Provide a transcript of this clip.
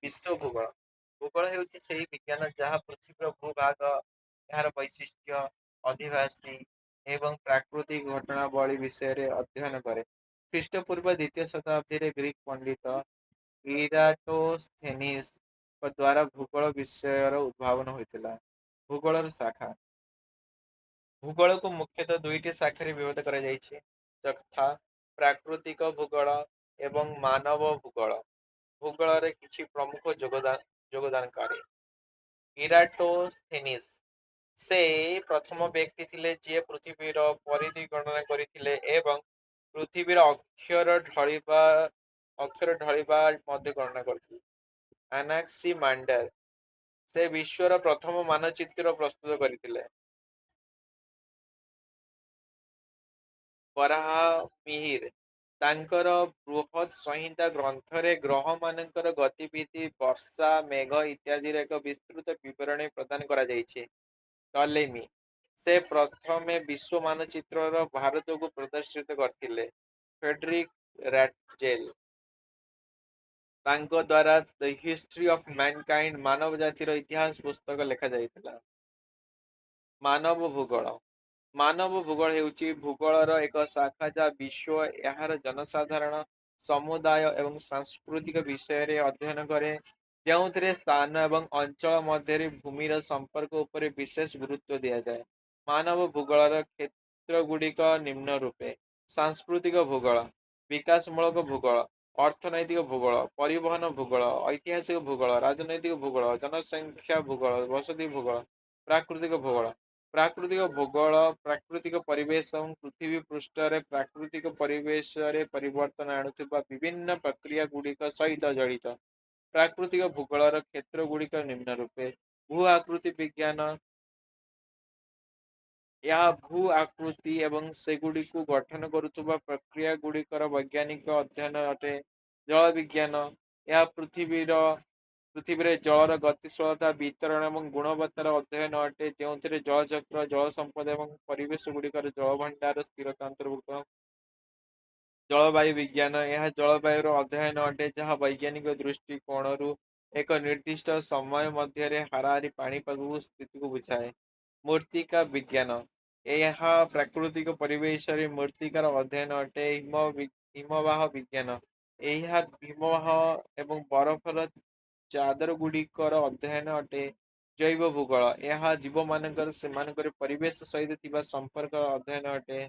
ବିଶ୍ୱ ଭୂଗୋଳ। ଭୂଗୋଳ ହେଉଛି ସେହି ବିଜ୍ଞାନ ଯାହା ପୃଥିବୀର ଭୂଭାଗ, ଏହାର ବୈଶିଷ୍ଟ୍ୟ, ଅଧିବାସୀ ଏବଂ ପ୍ରାକୃତିକ ଘଟଣାବଳୀ ବିଷୟରେ ଅଧ୍ୟୟନ କରେ। ଖ୍ରୀଷ୍ଟପୂର୍ବ ଦ୍ୱିତୀୟ ଶତାବ୍ଦୀରେ ଗ୍ରୀକ୍ ପଣ୍ଡିତ ଇରାଟୋସ୍ଥେନିସ୍‌ଙ୍କ ଦ୍ୱାରା ଭୂଗୋଳ ବିଷୟର ଉଦ୍ଭାବନ ହୋଇଥିଲା। ଭୂଗୋଳର ଶାଖା। ଭୂଗୋଳକୁ ମୁଖ୍ୟତଃ ଦୁଇଟି ଶାଖାରେ ବିଭକ୍ତ କରାଯାଇଛି, ଯଥା ପ୍ରାକୃତିକ ଭୂଗୋଳ ଏବଂ ମାନବ ଭୂଗୋଳ। ଭୂଗୋଳରେ କିଛି ପ୍ରମୁଖ ଯୋଗଦାନକାରୀ। ଇରାଟୋସ୍ଥେନିସ୍ ସେ ପ୍ରଥମ ବ୍ୟକ୍ତି ଥିଲେ ଯିଏ ପୃଥିବୀର ପରିଧି ଗଣନା କରିଥିଲେ ଏବଂ ପୃଥିବୀର ଅକ୍ଷର ଢଳିବା ମଧ୍ୟ ଗଣନା କରିଥିଲେ। ଆନାକ୍ସିମାଣ୍ଡର ସେ ବିଶ୍ୱର ପ୍ରଥମ ମାନଚିତ୍ର ପ୍ରସ୍ତୁତ କରିଥିଲେ। ବରାହମିହିର ତାଙ୍କର ବୃହତ୍ ସଂହିତା ଗ୍ରନ୍ଥରେ ଗ୍ରହମାନଙ୍କର ଗତିବିଧି, ବର୍ଷା, ମେଘ ଇତ୍ୟାଦିର ଏକ ବିସ୍ତୃତ ବିବରଣୀ ପ୍ରଦାନ କରାଯାଇଛି। ଟଲେମି ସେ ପ୍ରଥମେ ବିଶ୍ୱ ମାନଚିତ୍ରର ଭାରତକୁ ପ୍ରଦର୍ଶିତ କରିଥିଲେ। ଫ୍ରେଡରିକ୍ ରାଟଜେଲ୍ ତାଙ୍କ ଦ୍ୱାରା ଦ ହିଷ୍ଟ୍ରି ଅଫ୍ ମ୍ୟାନକାଇଣ୍ଡ ମାନବ ଜାତିର ଇତିହାସ ପୁସ୍ତକ ଲେଖାଯାଇଥିଲା। ମାନବ ଭୂଗୋଳ। ମାନବ ଭୂଗୋଳ ହେଉଛି ଭୂଗୋଳର ଏକ ଶାଖା ଯାହା ବିଶ୍ୱ, ଏହାର ଜନସାଧାରଣ, ସମୁଦାୟ ଏବଂ ସାଂସ୍କୃତିକ ବିଷୟରେ ଅଧ୍ୟୟନ କରେ, ଯେଉଁଥିରେ ସ୍ଥାନ ଏବଂ ଅଞ୍ଚଳ ମଧ୍ୟରେ ଭୂମିର ସମ୍ପର୍କ ଉପରେ ବିଶେଷ ଗୁରୁତ୍ୱ ଦିଆଯାଏ। ମାନବ ଭୂଗୋଳର କ୍ଷେତ୍ରଗୁଡ଼ିକ ନିମ୍ନ ରୂପେ: ସାଂସ୍କୃତିକ ଭୂଗୋଳ, ବିକାଶମୂଳକ ଭୂଗୋଳ, ଅର୍ଥନୈତିକ ଭୂଗୋଳ, ପରିବହନ ଭୂଗୋଳ, ଐତିହାସିକ ଭୂଗୋଳ, ରାଜନୈତିକ ଭୂଗୋଳ, ଜନସଂଖ୍ୟା ଭୂଗୋଳ, ବସତି ଭୂଗୋଳ। ପ୍ରାକୃତିକ ଭୂଗୋଳ। ପ୍ରାକୃତିକ ଭୂଗୋଳ ପ୍ରାକୃତିକ ପରିବେଶ ଏବଂ ପୃଥିବୀ ପୃଷ୍ଠରେ ପ୍ରାକୃତିକ ପରିବେଶରେ ପରିବର୍ତ୍ତନ ଆଣୁଥିବା ବିଭିନ୍ନ ପ୍ରକ୍ରିୟାଗୁଡ଼ିକ ସହିତ ଜଡ଼ିତ। ପ୍ରାକୃତିକ ଭୂଗୋଳର କ୍ଷେତ୍ରଗୁଡ଼ିକ ନିମ୍ନ ରୂପେ: ଭୂ ଆକୃତି ବିଜ୍ଞାନ, ଏହା ଭୂ ଆକୃତି ଏବଂ ସେଗୁଡ଼ିକୁ ଗଠନ କରୁଥିବା ପ୍ରକ୍ରିୟାଗୁଡ଼ିକର ବୈଜ୍ଞାନିକ ଅଧ୍ୟୟନ ଅଟେ। ଜଳ ବିଜ୍ଞାନ, ଏହା ପୃଥିବୀରେ ଜଳର ଗତିଶୀଳତା, ବିତରଣ ଏବଂ ଗୁଣବତ୍ତାର ଅଧ୍ୟୟନ ଅଟେ, ଯେଉଁଥିରେ ଜଳଚକ୍ର, ଜଳ ସମ୍ପଦ ଏବଂ ପରିବେଶଗୁଡ଼ିକର ଜଳଭଣ୍ଡାର ସ୍ଥିରତା ଅନ୍ତର୍ଭୁକ୍ତ। ଜଳବାୟୁ ବିଜ୍ଞାନ, ଏହା ଜଳବାୟୁର ଅଧ୍ୟୟନ ଅଟେ, ଯାହା ବୈଜ୍ଞାନିକ ଦୃଷ୍ଟିକୋଣରୁ ଏକ ନିର୍ଦ୍ଦିଷ୍ଟ ସମୟ ମଧ୍ୟରେ ହାରାହାରି ପାଣିପାଗ ସ୍ଥିତିକୁ ବୁଝାଏ। ମୃତ୍ତିକା ବିଜ୍ଞାନ, ଏହା ପ୍ରାକୃତିକ ପରିବେଶରେ ମୃତ୍ତିକାର ଅଧ୍ୟୟନ ଅଟେ। ହିମବାହ ବିଜ୍ଞାନ, ଏହା ହିମବାହ ଏବଂ ବରଫର ଚାଦରଗୁଡ଼ିକର ଅଧ୍ୟୟନ ଅଟେ। ଜୈବ ଭୂଗୋଳ, ଏହା ଜୀବମାନଙ୍କର ସେମାନଙ୍କର ପରିବେଶ ସହିତ ଥିବା ସମ୍ପର୍କର ଅଧ୍ୟୟନ ଅଟେ।